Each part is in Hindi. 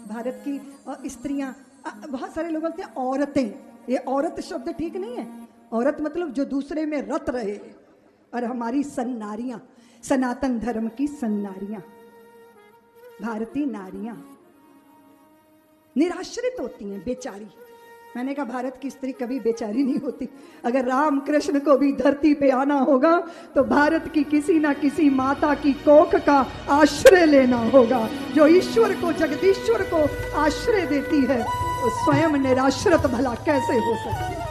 भारत की स्त्रियां, बहुत सारे लोग बोलते हैं औरतें, ये औरत शब्द ठीक नहीं है। औरत मतलब जो दूसरे में रत रहे, और हमारी सन्नारियां, सनातन धर्म की सन्नारियां, भारतीय नारियां निराश्रित होती हैं, बेचारी। मैंने कहा भारत की स्त्री कभी बेचारी नहीं होती। अगर रामकृष्ण को भी धरती पे आना होगा तो भारत की किसी ना किसी माता की कोख का आश्रय लेना होगा। जो ईश्वर को, जगदीश्वर को आश्रय देती है, तो स्वयं निराश्रित भला कैसे हो सकती है?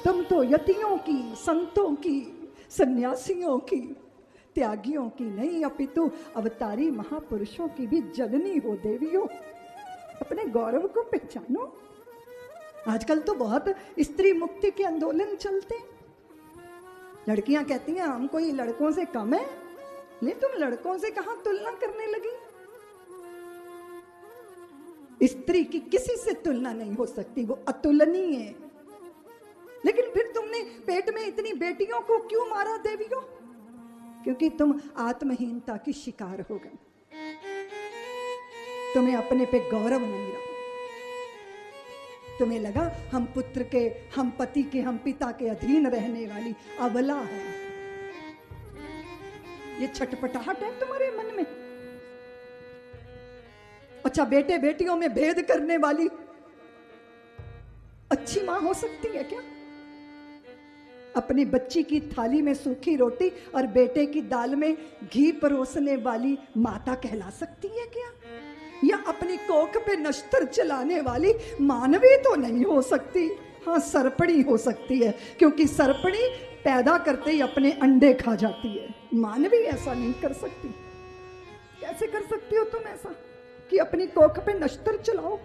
तुम तो यतियों की, संतों की, सन्यासियों की, त्यागियों की नहीं, अपितु अवतारी महापुरुषों की भी जननी हो देवियों। अपने गौरव को पहचानो। आजकल तो बहुत स्त्री मुक्ति के आंदोलन चलते। लड़कियां कहती हैं हम कोई लड़कों से कम है। ले, तुम लड़कों से कहां तुलना करने लगी? स्त्री की किसी से तुलना नहीं हो सकती, वो अतुलनीय है। लेकिन फिर तुमने पेट में इतनी बेटियों को क्यों मारा देवियों? क्योंकि तुम आत्महीनता की शिकार हो गए। तुम्हें अपने पे गौरव नहीं रहा। तुम्हें लगा हम पुत्र के, हम पति के, हम पिता के अधीन रहने वाली अबला है। ये छटपटाहट है तुम्हारे मन में। अच्छा, बेटे बेटियों में भेद करने वाली अच्छी मां हो सकती है क्या? अपनी बच्ची की थाली में सूखी रोटी और बेटे की दाल में घी परोसने वाली माता कहला सकती है क्या? या अपनी कोख पे नश्तर चलाने वाली मानवी तो नहीं हो सकती। हाँ, सरपणी हो सकती है, क्योंकि सरपणी पैदा करते ही अपने अंडे खा जाती है। मानवी ऐसा नहीं कर सकती। कैसे कर सकती हो तुम ऐसा कि अपनी कोख पे नश्तर चलाओ?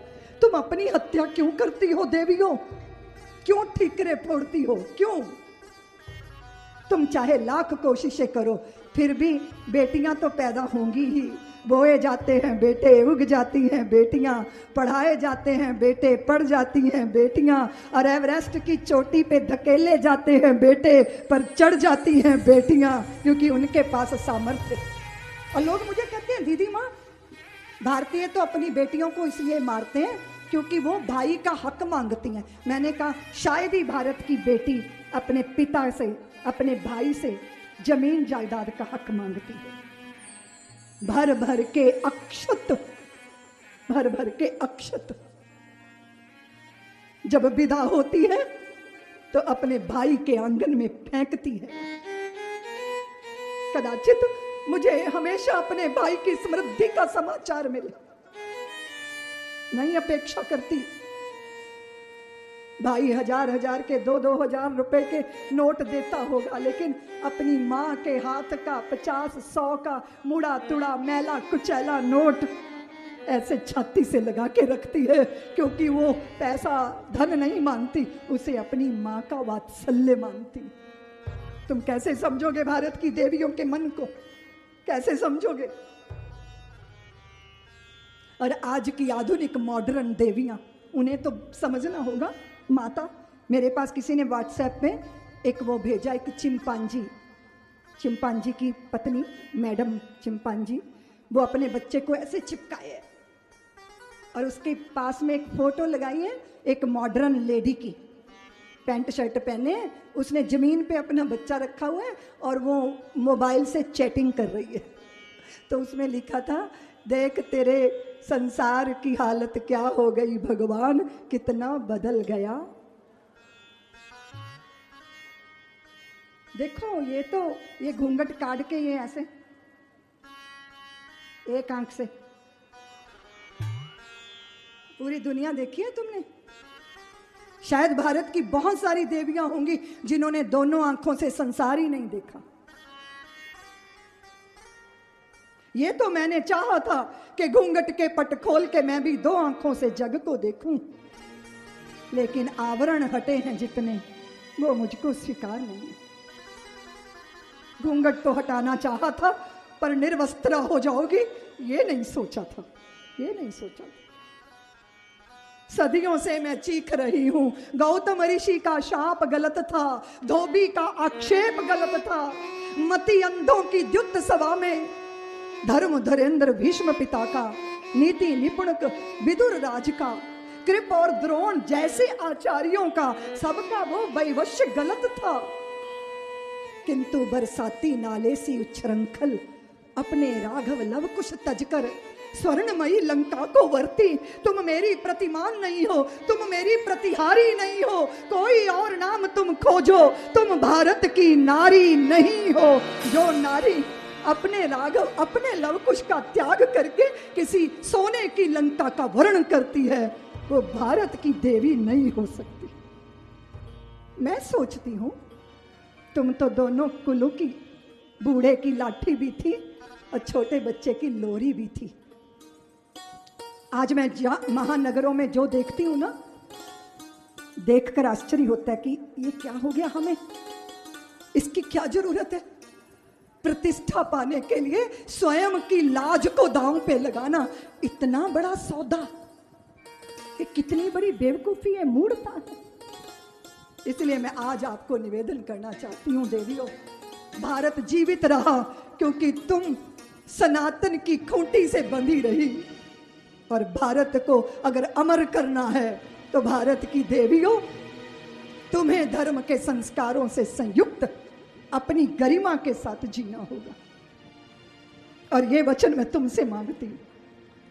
तुम अपनी हत्या क्यों करती हो देवियों? क्यों ठीकरे फोड़ती हो? क्यों? तुम चाहे लाख कोशिशें करो, फिर भी बेटियां तो पैदा होंगी ही। बोए जाते हैं बेटे, उग जाती हैं बेटियां, पढ़ाए जाते हैं बेटे, पढ़ जाती हैं बेटियां, और एवरेस्ट की चोटी पे धकेले जाते हैं बेटे, पर चढ़ जाती हैं बेटियां, क्योंकि उनके पास सामर्थ्य। और लोग मुझे कहते हैं दीदी माँ, भारतीय तो अपनी बेटियों को इसलिए मारते हैं क्योंकि वो भाई का हक मांगती हैं। मैंने कहा शायद ही भारत की बेटी अपने पिता से, अपने भाई से जमीन जायदाद का हक मांगती है। भर भर के अक्षत, भर भर के अक्षत जब विदा होती है तो अपने भाई के आंगन में फेंकती है। कदाचित मुझे हमेशा अपने भाई की समृद्धि का समाचार मिले, नहीं अपेक्षा करती। भाई हजार हजार के, 2-2 हजार रुपए के नोट देता होगा, लेकिन अपनी माँ के हाथ का 50-100 का मुड़ा तुड़ा मैला कुचैला नोट ऐसे छाती से लगा के रखती है, क्योंकि वो पैसा धन नहीं मानती, उसे अपनी माँ का वात्सल्य मानती। तुम कैसे समझोगे भारत की देवियों के मन को? कैसे समझोगे? और आज की आधुनिक मॉडर्न देवियां, उन्हें तो समझना होगा। माता, मेरे पास किसी ने व्हाट्सएप में एक वो भेजा, एक चिंपांजी, चिंपांजी की पत्नी मैडम चिंपांजी, वो अपने बच्चे को ऐसे चिपकाए है और उसके पास में एक फोटो लगाई है एक मॉडर्न लेडी की, पैंट शर्ट पहने, उसने जमीन पे अपना बच्चा रखा हुआ है और वो मोबाइल से चैटिंग कर रही है। तो उसमें लिखा था, देख तेरे संसार की हालत क्या हो गई भगवान, कितना बदल गया। देखो, ये तो ये घूंघट काट के ये ऐसे एक आंख से पूरी दुनिया देखी है तुमने? शायद भारत की बहुत सारी देवियां होंगी जिन्होंने दोनों आंखों से संसार ही नहीं देखा। ये तो मैंने चाहा था कि घूंघट के पट खोल के मैं भी 2 आंखों से जग को देखूं, लेकिन आवरण हटे हैं जितने, वो मुझको स्वीकार नहीं है। घूंघट तो हटाना चाहा था, पर निर्वस्त्र हो जाओगी ये नहीं सोचा था, ये नहीं सोचा था। सदियों से मैं चीख रही हूं, गौतम ऋषि का शाप गलत था, धोबी का आक्षेप गलत था, मति अंधों की द्युत सभा में धर्म धरेंद्र भीष्म पिता का, नीति निपुण विदुर राज का, कृप और द्रोण जैसे आचार्यों का, सबका वो वैवश्य गलत था। किंतु बरसाती नाले सी उच्छृंखल अपने राघव लव कुश तजकर स्वर्णमयी लंका को वर्ती। तुम मेरी प्रतिमान नहीं हो, तुम मेरी प्रतिहारी नहीं हो, कोई और नाम तुम खोजो, तुम भारत की नारी नहीं हो। जो नारी अपने राघव अपने लवकुश का त्याग करके किसी सोने की लंका का वर्ण करती है, वो भारत की देवी नहीं हो सकती। मैं सोचती हूं तुम तो दोनों कुलों की, बूढ़े की लाठी भी थी और छोटे बच्चे की लोरी भी थी। आज मैं महानगरों में जो देखती हूं ना, देखकर आश्चर्य होता है कि ये क्या हो गया, हमें इसकी क्या जरूरत है। प्रतिष्ठा पाने के लिए स्वयं की लाज को दांव पे लगाना इतना बड़ा सौदा, ये कितनी बड़ी बेवकूफी है, मूढ़ता है। इसलिए मैं आज आपको निवेदन करना चाहती हूं देवियों, भारत जीवित रहा क्योंकि तुम सनातन की खूंटी से बंधी रही, और भारत को अगर अमर करना है तो भारत की देवियों तुम्हें धर्म के संस्कारों से संयुक्त अपनी गरिमा के साथ जीना होगा। और ये वचन मैं तुमसे मांगती हूं,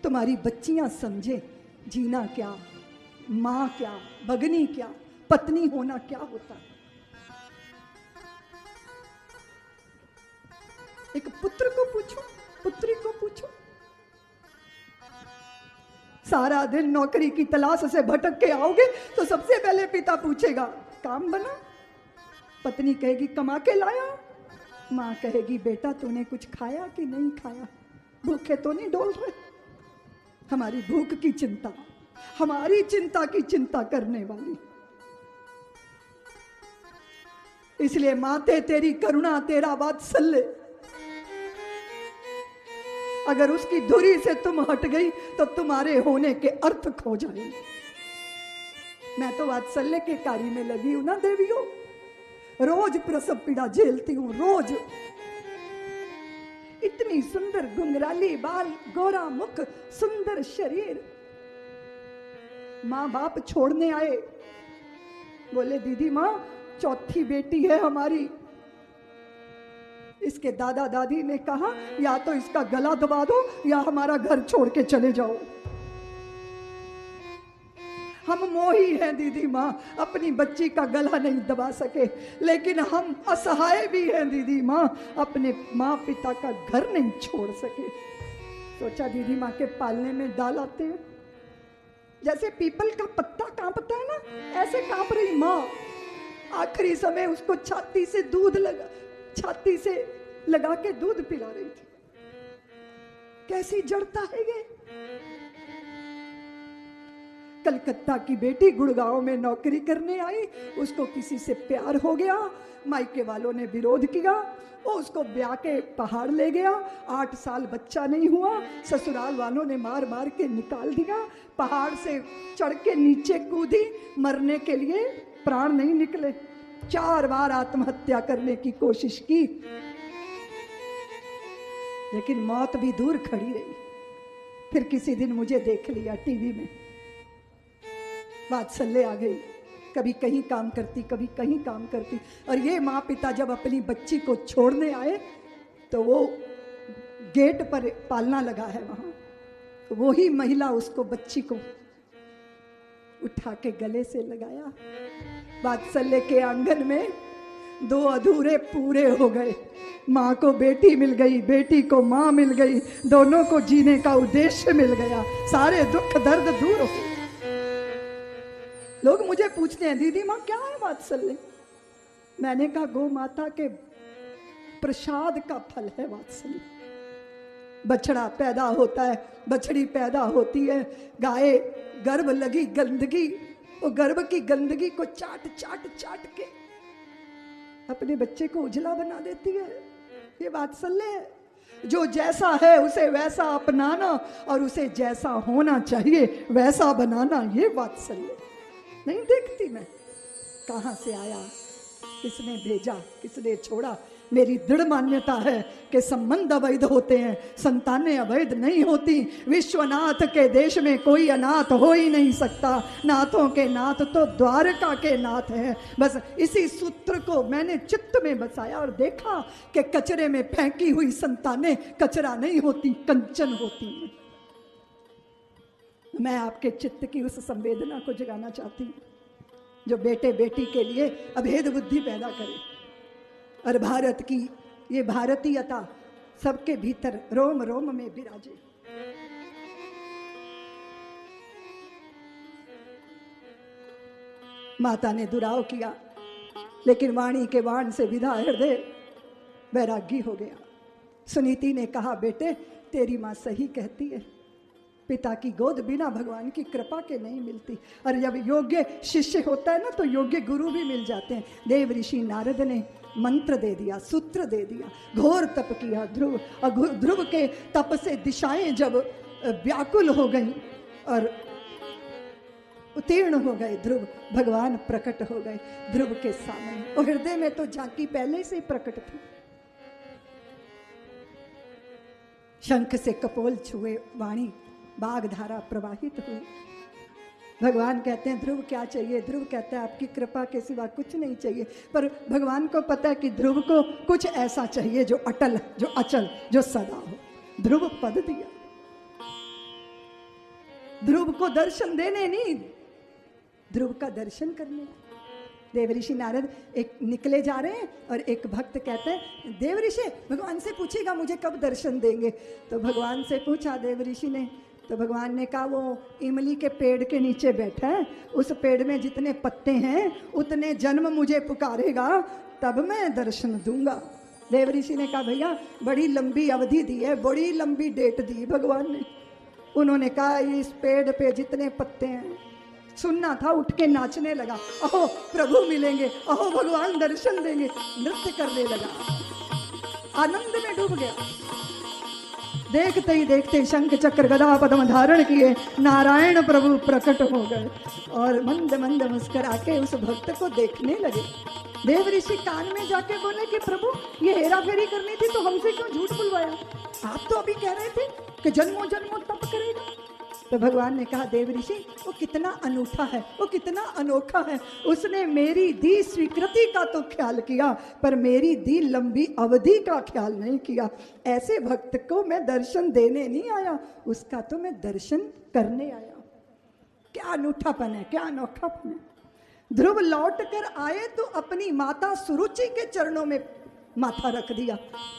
तुम्हारी बच्चियां समझे जीना क्या, मां क्या, भगनी क्या, पत्नी होना क्या होता है। एक पुत्र को पूछो, पुत्री को पूछो, सारा दिन नौकरी की तलाश से भटक के आओगे तो सबसे पहले पिता पूछेगा काम बना, पत्नी कहेगी कमा के लाया, मां कहेगी बेटा तूने कुछ खाया कि नहीं खाया, भूखे तो नहीं डोल रहे। हमारी भूख की चिंता, हमारी चिंता की चिंता करने वाली। इसलिए माते तेरी करुणा तेरा वात्सल्य, अगर उसकी धुरी से तुम हट गई तो तुम्हारे होने के अर्थ खो जाएंगे। मैं तो वात्सल्य के कार्य में लगी हूं ना देवियों, रोज प्रसव पीड़ा झेलती हूं, रोज। इतनी सुंदर घुंघराली बाल, गोरा मुख, सुंदर शरीर। माँ बाप छोड़ने आए, बोले दीदी माँ चौथी बेटी है हमारी। इसके दादा दादी ने कहा या तो इसका गला दबा दो या हमारा घर छोड़ के चले जाओ। हम मोही हैं दीदी माँ, अपनी बच्ची का गला नहीं दबा सके, लेकिन हम असहाय भी हैं दीदी माँ, अपने माँ पिता का घर नहीं छोड़ सके। सोचा दीदी माँ के पालने में डाल आते हैं, जैसे पीपल का पत्ता कांपता है ना, ऐसे कांप रही माँ। आखिरी समय उसको छाती से लगा के दूध पिला रही थी। कैसी जड़ता है ये। कलकत्ता की बेटी गुड़गांव में नौकरी करने आई, उसको किसी से प्यार हो गया, मायके वालों ने विरोध किया, वो उसको ब्याह के पहाड़ ले गया। 8 साल बच्चा नहीं हुआ, ससुराल वालों ने मार मार के निकाल दिया। पहाड़ से चढ़ के नीचे कूदी, मरने के लिए प्राण नहीं निकले। 4 बार आत्महत्या करने की कोशिश की, लेकिन मौत भी दूर खड़ी रही। फिर किसी दिन मुझे देख लिया टीवी में, वात्सल्य आ गई, कभी कहीं काम करती कभी कहीं काम करती। और ये माँ पिता जब अपनी बच्ची को छोड़ने आए तो वो गेट पर पालना लगा है वहां, वो ही महिला उसको बच्ची को उठा के गले से लगाया। वात्सल्य के आंगन में 2 अधूरे पूरे हो गए। माँ को बेटी मिल गई, बेटी को माँ मिल गई, दोनों को जीने का उद्देश्य मिल गया, सारे दुख दर्द दूर हो गए। लोग मुझे पूछते हैं दीदी माँ क्या है वात्सल्य। मैंने कहा गौ माता के प्रसाद का फल है वात्सल्य। बछड़ा पैदा होता है, बछड़ी पैदा होती है, गाय गर्भ लगी गंदगी, वो गर्भ की गंदगी को चाट चाट चाट के अपने बच्चे को उजला बना देती है। ये वात्सल्य है। जो जैसा है उसे वैसा अपनाना और उसे जैसा होना चाहिए वैसा बनाना, ये वात्सल्य। नहीं देखती मैं कहां से आया, किसने भेजा, किसने छोड़ा, मेरी दृढ़ मान्यता है कि संबंध अवैध होते हैं, संतानें अवैध नहीं होती। विश्वनाथ के देश में कोई अनाथ हो ही नहीं सकता। नाथों के नाथ तो द्वारका के नाथ हैं। बस इसी सूत्र को मैंने चित्त में बसाया और देखा कि कचरे में फेंकी हुई संतानें कचरा नहीं होती, कंचन होती हैं। मैं आपके चित्त की उस संवेदना को जगाना चाहती हूँ जो बेटे बेटी के लिए अभेद बुद्धि पैदा करे। और भारत की ये भारतीयता सबके भीतर रोम रोम में विराजे। माता ने दुराव किया, लेकिन वाणी के बाण से विधा हृदय वैरागी हो गया। सुनीति ने कहा, बेटे तेरी माँ सही कहती है, पिता की गोद बिना भगवान की कृपा के नहीं मिलती। और जब योग्य शिष्य होता है ना तो योग्य गुरु भी मिल जाते हैं। देव ऋषि नारद ने मंत्र दे दिया, सूत्र दे दिया, घोर तप किया ध्रुव। और ध्रुव के तप से दिशाएं जब व्याकुल हो गई और उत्तीर्ण हो गए, ध्रुव भगवान प्रकट हो गए ध्रुव के सामने। और हृदय में तो झांकी पहले से प्रकट थी। शंख से कपोल छुए वाणी, बाग धारा प्रवाहित हुई। भगवान कहते हैं, ध्रुव क्या चाहिए? ध्रुव कहता है, आपकी कृपा के सिवा कुछ नहीं चाहिए। पर भगवान को पता है कि ध्रुव को कुछ ऐसा चाहिए जो अटल, जो अचल, जो सदा हो। ध्रुव पद दिया। ध्रुव को दर्शन देने नहीं, ध्रुव का दर्शन करने। देव ऋषि नारद एक निकले जा रहे हैं और एक भक्त कहते हैं, देव ऋषि भगवान से पूछेगा मुझे कब दर्शन देंगे। तो भगवान से पूछा देव ऋषि ने, तो भगवान ने कहा, वो इमली के पेड़ के नीचे बैठा है, उस पेड़ में जितने पत्ते हैं उतने जन्म मुझे पुकारेगा, तब मैं दर्शन दूंगा। देव ऋषि ने कहा, भैया बड़ी लंबी अवधि दी है, बड़ी लंबी डेट दी भगवान ने। उन्होंने कहा, इस पेड़ पे जितने पत्ते हैं, सुनना था, उठ के नाचने लगा, अहो प्रभु मिलेंगे, अहो भगवान दर्शन देंगे, नृत्य करने लगा, आनंद में डूब गया। देखते ही देखते शंख चक्र गदा पद्म धारण किए नारायण प्रभु प्रकट हो गए और मंद मंद मुस्कुरा के उस भक्त को देखने लगे। देव ऋषि कान में जाके बोले कि प्रभु ये हेरा फेरी करनी थी तो हमसे क्यों झूठ बुलवाया? आप तो अभी कह रहे थे कि जन्मों जन्मों तप करेगा। तो भगवान ने कहा, देव ऋषि वो कितना अनूठा है, वो कितना अनोखा है। उसने मेरी दी स्वीकृति का तो ख्याल किया, पर मेरी दी लंबी अवधि का ख्याल नहीं किया। ऐसे भक्त को मैं दर्शन देने नहीं आया, उसका तो मैं दर्शन करने आया। क्या अनूठापन है, क्या अनोखापन है। ध्रुव लौट कर आए तो अपनी माता सुरुचि के चरणों में माथा रख दिया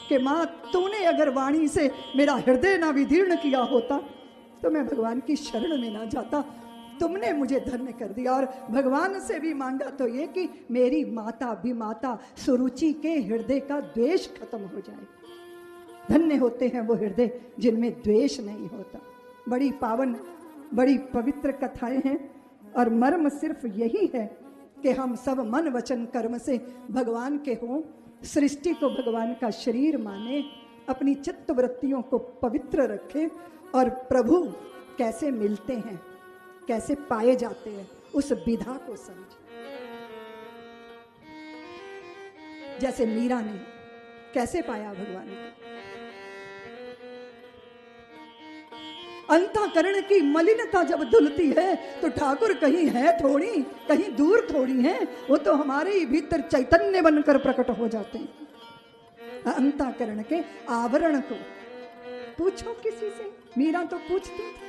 कि माँ तूने अगर वाणी से मेरा हृदय ना विदीर्ण किया होता तो मैं भगवान की शरण में ना जाता, तुमने मुझे धन्य कर दिया। और भगवान से भी मांगा तो ये कि मेरी माता भी माता सुरुचि के हृदय का द्वेष खत्म हो जाए। धन्य होते हैं वो हृदय जिनमें द्वेष नहीं होता। बड़ी पावन, बड़ी पवित्र कथाएं हैं और मर्म सिर्फ यही है कि हम सब मन वचन कर्म से भगवान के हों, सृष्टि को भगवान का शरीर माने, अपनी चित्त वृत्तियों को पवित्र रखें और प्रभु कैसे मिलते हैं, कैसे पाए जाते हैं, उस विधा को समझें। जैसे मीरा ने कैसे पाया भगवान को। अंतःकरण की मलिनता जब धुलती है तो ठाकुर कहीं है थोड़ी, कहीं दूर थोड़ी है, वो तो हमारे ही भीतर चैतन्य बनकर प्रकट हो जाते हैं। अंतःकरण के आवरण को पूछो किसी से। मीरा तो पूछती थी।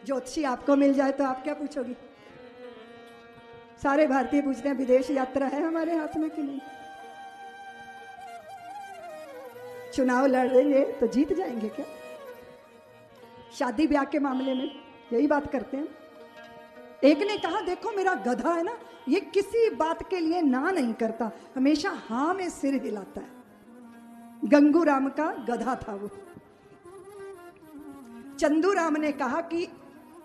ज्योतिषी आपको मिल जाए तो आप क्या पूछोगी? सारे भारतीय पूछते हैं विदेश यात्रा है हमारे हाथ में कि नहीं। चुनाव लड़ेंगे तो जीत जाएंगे क्या? शादी ब्याह के मामले में यही बात करते हैं। एक ने कहा, देखो मेरा गधा है ना, ये किसी बात के लिए ना नहीं करता, हमेशा हाँ में सिर हिलाता है। गंगू राम का गधा था वो। चंदू राम ने कहा कि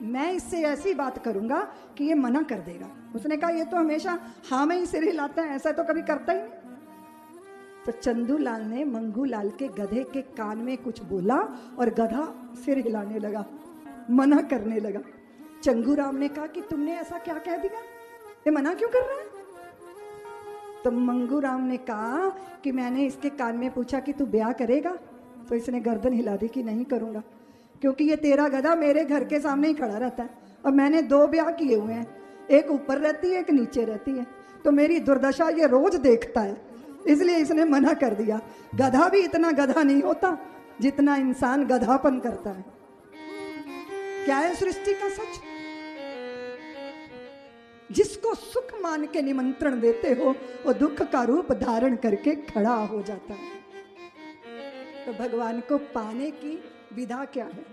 मैं इससे ऐसी बात करूंगा कि ये मना कर देगा। उसने कहा, ये तो हमेशा हाँ में ही सिर हिलाता है, ऐसा तो कभी करता ही नहीं। तो चंदू लाल ने मंगू लाल के गधे के कान में कुछ बोला और गधा सिर हिलाने लगा, मना करने लगा। चंगू राम ने कहा कि तुमने ऐसा क्या कह दिया, ये मना क्यों कर रहा है? तो मंगू राम ने कहा कि मैंने इसके कान में पूछा कि तू ब्याह करेगा, तो इसने गर्दन हिला दी कि नहीं करूँगा, क्योंकि ये तेरा गधा मेरे घर के सामने ही खड़ा रहता है और मैंने 2 ब्याह किए हुए हैं, एक ऊपर रहती है एक नीचे रहती है, तो मेरी दुर्दशा ये रोज देखता है, इसलिए इसने मना कर दिया। गधा भी इतना गधा नहीं होता जितना इंसान गधापन करता है। क्या है सृष्टि का सच? जिसको सुख मान के निमंत्रण देते हो वो दुख का रूप धारण करके खड़ा हो जाता है। तो भगवान को पाने की विधा क्या है?